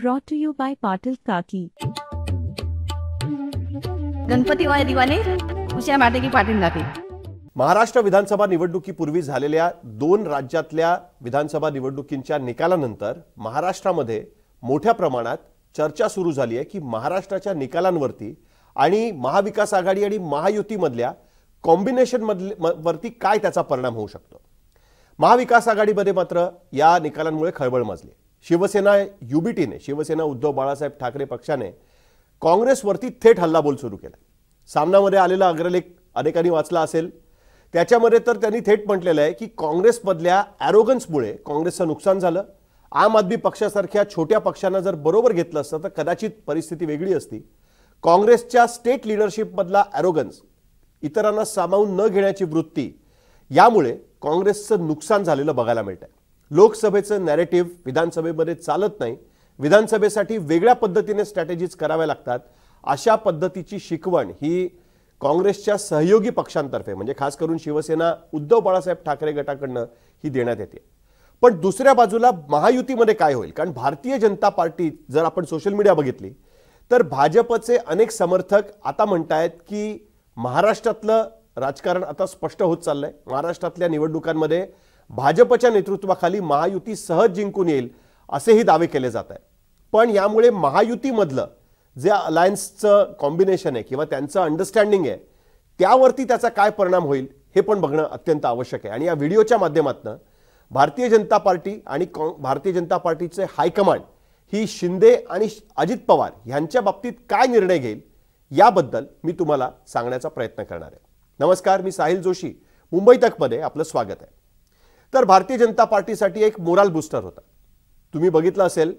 Brought to you by Patil Kaki. Ganpati वाय दिवाने उषा माटे की पाटील दाते. महाराष्ट्र विधानसभा निवडणुकीपूर्वी झालेल्या 2 राज्यातल्या विधानसभा निवडणुकींच्या निकालानंतर महाराष्ट्रामध्ये मोठ्या प्रमाणात चर्चा सुरू झाली आहे की महाराष्ट्राच्या निकालांवरती आणि महाविकास आघाडी आणि महायुतीमधल्या कॉम्बिनेशन वरती काय त्याचा परिणाम होऊ शकतो. महाविकास आघाडीमध्ये मात्र या निकालांमुळे खळबळ माजली. शिवसेना युबीटीने, शिवसेना उद्धव बाळासाहेब ठाकरे पक्षाने काँग्रेसवरती थेट हल्लाबोल सुरू केला. सामनामध्ये आलेला अग्रलेख अनेकांनी वाचला असेल. त्याच्यामध्ये तर त्यांनी थेट म्हटलेलं आहे की काँग्रेसमधल्या ॲरोगन्समुळे काँग्रेसचं नुकसान झालं. आम आदमी पक्षासारख्या छोट्या पक्षांना जर बरोबर घेतलं असतं तर कदाचित परिस्थिती वेगळी असती. काँग्रेसच्या स्टेट लिडरशिपमधला ॲरोगन्स, इतरांना सामावून न घेण्याची वृत्ती, यामुळे काँग्रेसचं नुकसान झालेलं बघायला मिळतंय. लोकसभेचं नॅरेटिव्ह विधानसभेमध्ये चालत नाही. विधानसभेसाठी वेगळ्या पद्धतीने स्ट्रॅटेजीज कराव्या लागतात. अशा पद्धतीची शिकवण ही काँग्रेसच्या सहयोगी पक्षांतर्फे म्हणजे खास करून शिवसेना उद्धव बाळासाहेब ठाकरे गटाकडनं ही देण्यात येते. पण दुसऱ्या बाजूला महायुतीमध्ये काय होईल? कारण भारतीय जनता पार्टी जर आपण सोशल मीडिया बघितली तर भाजपचे अनेक समर्थक आता म्हणतायत की महाराष्ट्रातलं राजकारण आता स्पष्ट होत चाललंय. महाराष्ट्रातल्या निवडणुकांमध्ये भाजपच्या नेतृत्वाखाली महायुती सहज जिंकून येईल असेही दावे केले जात आहेत. पण यामुळे महायुतीमधलं जे अलायन्सचं कॉम्बिनेशन आहे किंवा त्यांचं अंडरस्टँडिंग आहे त्यावरती त्याचा काय परिणाम होईल हे पण बघणं अत्यंत आवश्यक आहे. आणि या व्हिडिओच्या माध्यमातून भारतीय जनता पार्टी आणि भारतीय जनता पार्टीचे हायकमांड ही शिंदे आणि अजित पवार यांच्या बाबतीत काय निर्णय घेईल याबद्दल मी तुम्हाला सांगण्याचा प्रयत्न करणार आहे. नमस्कार, मी साहिल जोशी, मुंबई तकमध्ये आपलं स्वागत आहे. तर भारतीय जनता पार्टीसाठी एक मोराल बूस्टर होता. तुम्ही बघितलं असेल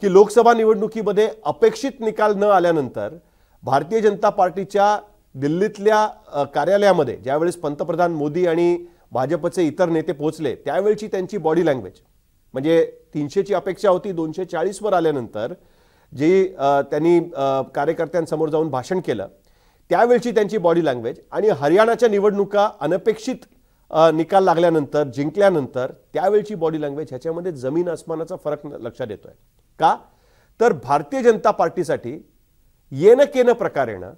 की लोकसभा निवडणुकीमध्ये अपेक्षित निकाल न आल्यानंतर भारतीय जनता पार्टीच्या दिल्लीतल्या कार्यालयामध्ये ज्यावेळेस पंतप्रधान मोदी आणि भाजपचे इतर नेते पोहोचले त्यावेळची त्यांची बॉडी लँग्वेज, म्हणजे 300ची अपेक्षा होती, 240 वर आल्यानंतर जी त्यांनी कार्यकर्त्यांसमोर जाऊन भाषण केलं त्यावेळची त्यांची बॉडी लँग्वेज आणि हरियाणाच्या निवडणुका अनपेक्षित निकाल लागल्यानंतर जिंकल्यानंतर त्यावेळची बॉडी लँग्वेज ह्याच्यामध्ये जमीन आसमानाचा फरक लक्षात येतोय. का? तर भारतीय जनता पार्टीसाठी येणं केनं प्रकारेनं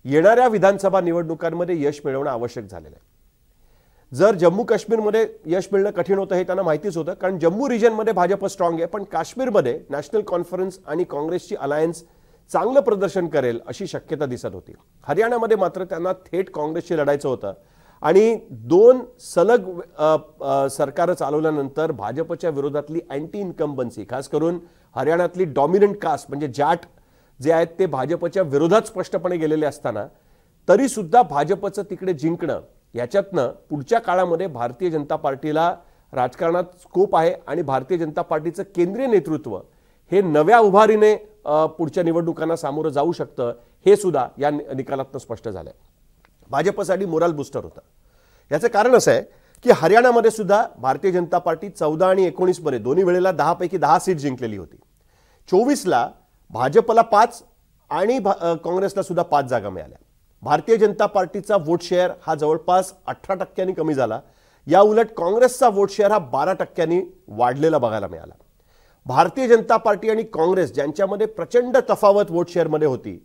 येणाऱ्या विधानसभा निवडणुकांमध्ये यश मिळवणं आवश्यक झालेलं आहे. जर जम्मू काश्मीरमध्ये यश मिळणं कठीण होतं हे त्यांना माहितीच होतं, कारण जम्मू रिजनमध्ये भाजप स्ट्रॉंग आहे. पण काश्मीरमध्ये नॅशनल कॉन्फरन्स आणि काँग्रेसची अलायन्स चांगलं प्रदर्शन करेल अशी शक्यता दिसत होती. हरियाणामध्ये मात्र त्यांना थेट काँग्रेसशी लढायचं होतं आणि 2 सलग सरकार चालवल्यानंतर भाजपच्या विरोधातली अँटी इन्कम्बन्सी, खास करून हरियाणातली डॉमिनंट कास्ट म्हणजे जाट जे आहेत ते भाजपच्या विरोधात स्पष्टपणे गेलेले असताना तरी सुद्धा भाजपचं तिकडे जिंकणं याच्यातनं पुढच्या काळामध्ये भारतीय जनता पार्टीला राजकारणात स्कोप आहे आणि भारतीय जनता पार्टीचं केंद्रीय नेतृत्व हे नव्या उभारीने पुढच्या निवडणुकांना सामोरं जाऊ शकतं हे सुद्धा या निकालातनं स्पष्ट झालंय. भाजपसाठी मोराल बूस्टर होता. याचं कारण असं आहे की हरियाणामध्ये सुद्धा भारतीय जनता पार्टी 14 आणि 19 मध्ये दोन्ही वेळेला 10 पैकी 10 सीट जिंकलेली होती. 24ला भाजपला 5 आणि काँग्रेसला सुद्धा 5 जागा मिळाल्या. भारतीय जनता पार्टीचा वोट शेअर हा जवळपास 18% कमी झाला. या उलट काँग्रेसचा वोट शेअर हा 12% वाढलेला बघायला मिळाला. भारतीय जनता पार्टी आणि काँग्रेस ज्यांच्यामध्ये प्रचंड तफावत वोट शेअरमध्ये होती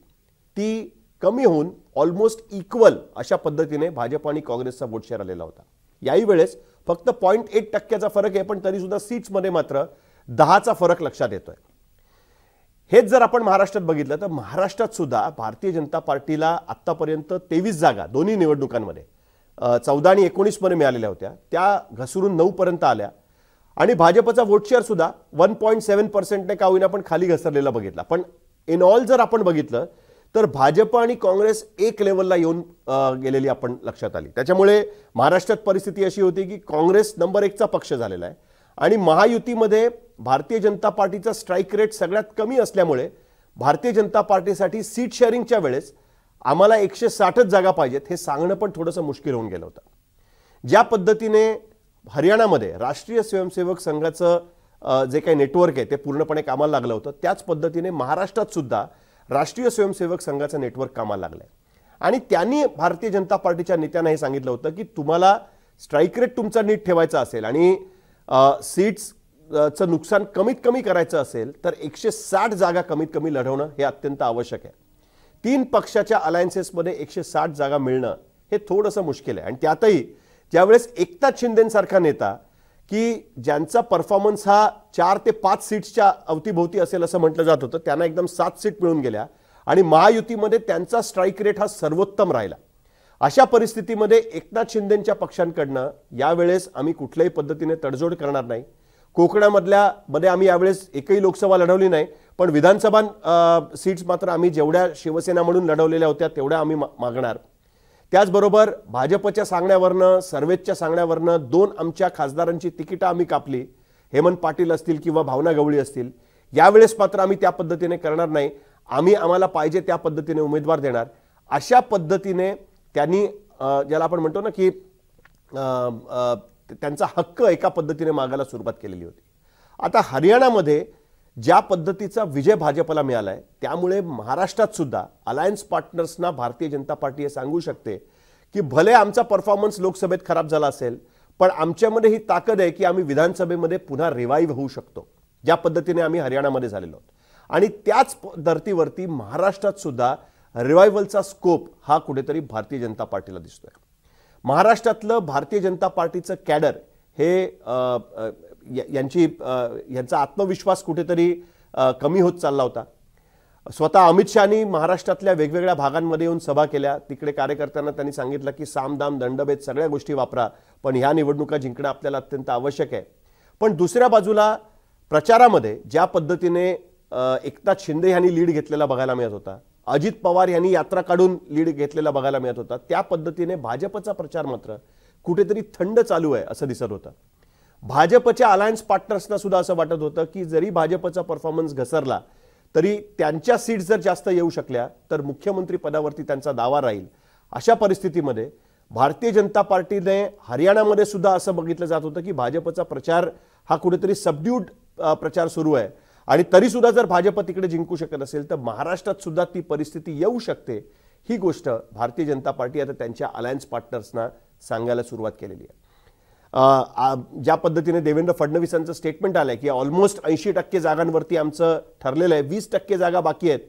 ती कमी होऊन ऑलमोस्ट इक्वल अशा पद्धतीने भाजप आणि काँग्रेसचा वोट शेअर आलेला होता. याही वेळेस फक्त 0.1% फरक आहे, पण तरी सुद्धा सीट्समध्ये मात्र 10चा फरक लक्षात येतोय. हेच जर आपण महाराष्ट्रात बघितलं तर महाराष्ट्रात सुद्धा भारतीय जनता पार्टीला आतापर्यंत 23 जागा दोन्ही निवडणुकांमध्ये 14 आणि 19 मध्ये मिळालेल्या होत्या, त्या घसरून 9 पर्यंत आल्या आणि भाजपचा वोट शेअर सुद्धा 1.7% का होईना पण खाली घसरलेला बघितला. पण इन ऑल जर आपण बघितलं तर भाजप आणि काँग्रेस एक लेवलला येऊन गेलेली आपण लक्षात आली. त्याच्यामुळे महाराष्ट्रात परिस्थिती अशी होती की काँग्रेस नंबर 1चा पक्ष झालेला आहे आणि महायुतीमध्ये भारतीय जनता पार्टीचा स्ट्राईक रेट सगळ्यात कमी असल्यामुळे भारतीय जनता पार्टीसाठी सीट शेअरिंगच्या वेळेस आम्हाला 160च जागा पाहिजेत हे सांगणं पण थोडंसं मुश्किल होऊन गेलं होतं. ज्या पद्धतीने हरियाणामध्ये राष्ट्रीय स्वयंसेवक संघाचं जे काही नेटवर्क आहे ते पूर्णपणे कामाला लागलं होतं, त्याच पद्धतीने महाराष्ट्रात सुद्धा राष्ट्रीय स्वयंसेवक संघाचं नेटवर्क कामाला लागलंय. आणि त्यांनी भारतीय जनता पार्टीच्या नेत्यांना हे सांगितलं होतं की तुम्हाला स्ट्राईक रेट तुमचा नीट ठेवायचा असेल आणि सीट्स चं नुकसान कमीत कमी करायचं असेल तर 160 जागा कमीत कमी लढवणं हे अत्यंत आवश्यक आहे. 3 पक्षाच्या अलायन्सेसमध्ये 160 जागा मिळणं हे थोडंसं मुश्किल आहे. आणि त्यातही ज्यावेळेस एकनाथ शिंदेसारखा नेता की ज्यांचा परफॉर्मन्स हा 4 ते 5 सीट्सच्या अवतीभोवती असेल असं म्हटलं जात होतं, त्यांना एकदम 7 सीट मिळून गेल्या आणि महायुतीमध्ये त्यांचा स्ट्राईक रेट हा सर्वोत्तम राहिला. अशा परिस्थितीमध्ये एकनाथ शिंदेच्या पक्षांकडनं यावेळेस आम्ही कुठल्याही पद्धतीने तडजोड करणार नाही. कोकणामध्ये आम्ही यावेळेस एकही लोकसभा लढवली नाही, पण विधानसभा सीट्स मात्र आम्ही जेवढ्या शिवसेना म्हणून लढवलेल्या होत्या तेवढ्या आम्ही मागणार. त्याचबरोबर भाजपच्या सांगण्यावरनं, सर्वेच्या सांगण्यावरनं 2 आमच्या खासदारांची तिकीटं आम्ही कापली, हेमंत पाटील असतील किंवा भावना गवळी असतील. यावेळेस मात्र आम्ही त्या पद्धतीने करणार नाही. आम्हाला पाहिजे त्या पद्धतीने उमेदवार देणार. अशा पद्धतीने त्यांनी ज्याला आपण म्हणतो ना की त्यांचा हक्क एका पद्धतीने मागायला सुरुवात केलेली होती. आता हरियाणामध्ये ज्या पद्धतीचा विजय भाजपला मिळालाय त्यामुळे महाराष्ट्रात सुद्धा अलायन्स पार्टनर्सना भारतीय जनता पार्टी हे सांगू शकते की भले आमचा परफॉर्मन्स लोकसभेत खराब झाला असेल, पण आमच्यामध्ये ही ताकद आहे की आम्ही विधानसभेमध्ये पुन्हा रिवाईव्ह होऊ शकतो, ज्या पद्धतीने आम्ही हरियाणामध्ये झालेलो आहोत. आणि त्याच धर्तीवरती महाराष्ट्रात सुद्धा रिवायव्हलचा स्कोप हा कुठेतरी भारतीय जनता पार्टीला दिसतोय. महाराष्ट्रातलं भारतीय जनता पार्टीचं कॅडर हे यांचा आत्मविश्वास कुठेतरी कमी होत चालला होता. स्वतः अमित शहानी महाराष्ट्रातल्या वेगवेगळ्या भागांमध्ये येऊन सभा केल्या. तिकडे कार्यकर्त्यांना त्यांनी सांगितलं की सामदाम दंडभेद सगळ्या गोष्टी वापरा, पण ह्या निवडणुका जिंकणं आपल्याला अत्यंत आवश्यक आहे. पण दुसऱ्या बाजूला प्रचारामध्ये ज्या पद्धतीने एकनाथ शिंदे यांनी लीड घेतलेला बघायला मिळत होता, अजित पवार यांनी यात्रा काढून लीड घेतलेला बघायला मिळत होता, त्या पद्धतीने भाजपचा प्रचार मात्र कुठेतरी थंड चालू आहे असं दिसत होतं. भाजपच्या अलायन्स पार्टनर्सना सुद्धा असं वाटत होतं की जरी भाजपचा परफॉर्मन्स घसरला तरी त्यांच्या सीट्स जर जास्त येऊ शकल्या तर मुख्यमंत्री पदावरती त्यांचा दावा राहील. अशा परिस्थितीमध्ये भारतीय जनता पार्टीने हरियाणामध्ये सुद्धा असं बघितलं जात होतं की भाजपचा प्रचार हा कुठेतरी सबड्यूड प्रचार सुरू आहे आणि तरी सुद्धा जर भाजप तिकडे जिंकू शकत असेल तर महाराष्ट्रात सुद्धा ती परिस्थिती येऊ शकते. ही गोष्ट भारतीय जनता पार्टी आता त्यांच्या अलायन्स पार्टनर्सना सांगायला सुरुवात केलेली आहे. ज्या पद्धतीने देवेंद्र फडणवीसांचं स्टेटमेंट आलंय की ऑलमोस्ट 80% जागांवरती आमचं ठरलेलं आहे, 20% जागा बाकी आहेत.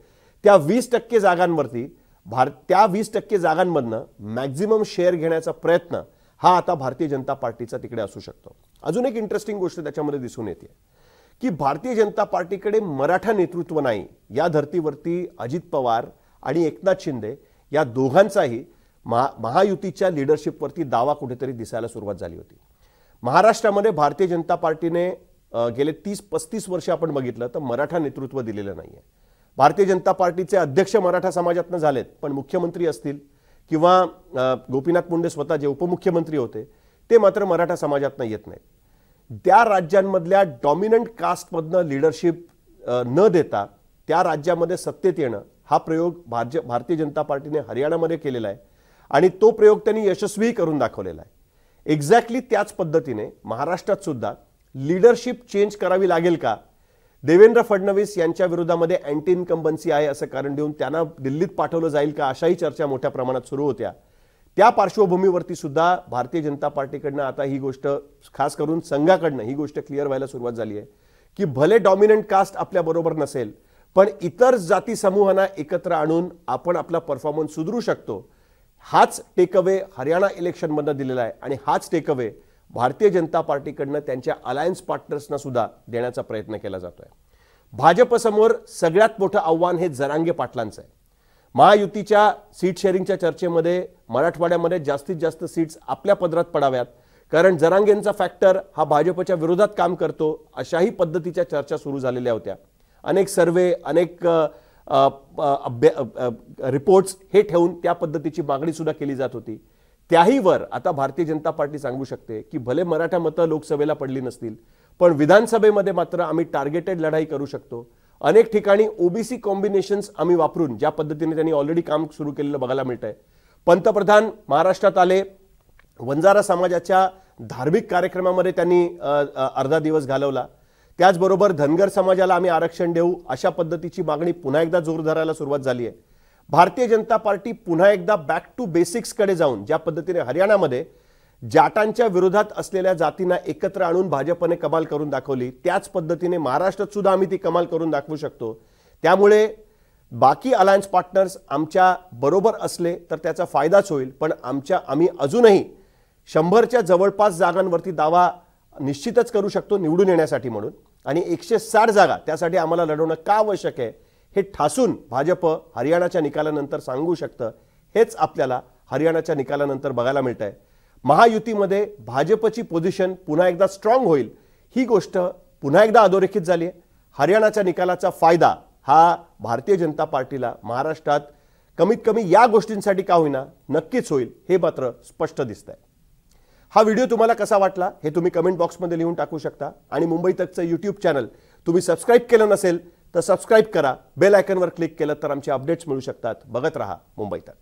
त्या 20% जागांवरती त्या 20% जागांमधनं मॅक्झिमम शेअर घेण्याचा प्रयत्न हा आता भारतीय जनता पार्टीचा तिकडे असू शकतो. अजून एक इंटरेस्टिंग गोष्ट त्याच्यामध्ये दिसून येते की भारतीय जनता पार्टीकडे मराठा नेतृत्व नाही. या धर्तीवरती अजित पवार आणि एकनाथ शिंदे या दोघांचाही महायुतीच्या लिडरशिपवरती दावा कुठेतरी दिसायला सुरुवात झाली होती. महाराष्ट्रामध्ये भारतीय जनता पार्टीने गेले 30-35 वर्ष आपण बघितलं तर मराठा नेतृत्व दिलेलं नाहीये. भारतीय जनता पार्टीचे अध्यक्ष मराठा समाजातनं झालेत, पण मुख्यमंत्री असतील किंवा गोपीनाथ मुंडे स्वतः जे उपमुख्यमंत्री होते ते मात्र मराठा समाजातनं येत नाहीत. त्या राज्यांमधल्या डॉमिनंट कास्टमधनं लिडरशिप न देता त्या राज्यामध्ये सत्तेत येणं हा प्रयोग भारतीय जनता पार्टीने हरियाणामध्ये केलेला आहे आणि तो प्रयोग त्यांनी यशस्वी करून दाखवलेला आहे. एक्झॅक्टली त्याच पद्धतीने महाराष्ट्रात सुद्धा लीडरशिप चेंज करावी लागेल का? देवेंद्र फडणवीस यांच्या विरोधामध्ये अँटी इन्कम्बन्सी आहे असं कारण देऊन त्यांना दिल्लीत पाठवलं जाईल का, अशाही चर्चा मोठ्या प्रमाणात सुरू होत्या. त्या पार्श्वभूमीवरती सुद्धा भारतीय जनता पार्टीकडनं आता ही गोष्ट, खास करून संघाकडनं ही गोष्ट क्लिअर व्हायला सुरुवात झाली आहे की भले डॉमिनंट कास्ट आपल्या बरोबर नसेल, पण इतर जाती समूहांना एकत्र आणून आपण आपला परफॉर्मन्स सुधारू शकतो. हाच टेकअवे हरियाणा इलेक्शनमधनं दिलेला आहे आणि हाच टेकअवे भारतीय जनता पार्टीकडनं त्यांच्या अलायन्स पार्टनर्सना सुद्धा देण्याचा प्रयत्न केला जातोय. भाजपसमोर सगळ्यात मोठं आव्हान हे जरांगे पाटलांचं आहे. महायुतीच्या सीट शेअरिंगच्या चर्चेमध्ये मराठवाड्यामध्ये जास्तीत जास्त सीट्स आपल्या पदरात पडाव्यात, कारण जरांगेंचा फॅक्टर हा भाजपच्या विरोधात काम करतो, अशाही पद्धतीच्या चर्चा सुरू झालेल्या होत्या. अनेक सर्वे, अनेक रिपोर्ट्स हे ठेवून त्या पद्धतीची मागणी सुद्धा केली जात होती. त्याही वर आता भारतीय जनता पार्टी सांगू शकते की भले मराठा मतं लोकसभेला पडली नसतील, पण विधानसभेमध्ये मात्र आम्ही टार्गेटेड लढाई करू शकतो. अनेक ठिकाणी ओबीसी कॉम्बिनेशन्स आम्ही वापरून, ज्या पद्धतीने त्यांनी ऑलरेडी काम सुरू केलेलं बघायला मिळतंय. पंतप्रधान महाराष्ट्रात आले, वंजारा समाजाच्या धार्मिक कार्यक्रमामध्ये त्यांनी अर्धा दिवस घालवला. त्याचबरोबर धनगर समाजाला आम्ही आरक्षण देऊ अशा पद्धतीची मागणी पुन्हा एकदा जोर धरायला सुरुवात झाली आहे. भारतीय जनता पार्टी पुन्हा एकदा बॅक टू बेसिक्स कडे जाऊन, ज्या पद्धतीने हरियाणामध्ये जाटांच्या विरोधात असलेल्या जातींना एकत्र आणून भाजपने कमाल करून दाखवली, त्याच पद्धतीने महाराष्ट्रात सुद्धा आम्ही ती कमाल करून दाखवू शकतो। त्यामुळे बाकी अलायन्स पार्टनर्स आमच्या बरोबर असले तर त्याचा फायदाच होईल, पण आम्ही अजूनही 100च्या जवळपास जागांवरती दावा निश्चितच करू शकतो निवडून येण्यासाठी म्हणून, आणि 160 जागा त्यासाठी आम्हाला लढवणं का आवश्यक आहे हे ठासून भाजप हरियाणाच्या निकालानंतर सांगू शकतं। हेच आपल्याला हरियाणाच्या निकालानंतर बघायला मिळतंय। महायुतीमध्ये भाजपची पोझिशन पुन्हा एकदा स्ट्रॉंग होईल ही गोष्ट पुन्हा एकदा अधोरेखित झाली आहे। हरियाणाच्या निकालाचा फायदा हा भारतीय जनता पार्टीला महाराष्ट्रात कमीत कमी या गोष्टींसाठी का होईना नक्कीच होईल हे मात्र स्पष्ट दिसतंय। हा व्हिडिओ तुम्हाला कसा वाटला हे तुम्ही कमेंट बॉक्समध्ये लिहून टाकू शकता, आणि मुंबई तकचं यूट्यूब चॅनल तुम्ही सबस्क्राईब केलं नसेल तर सबस्क्राईब करा, बेल आयकॉनवर क्लिक केलं तर आमचे अपडेट्स मिळू शकतात। बघत रहा मुंबई तक।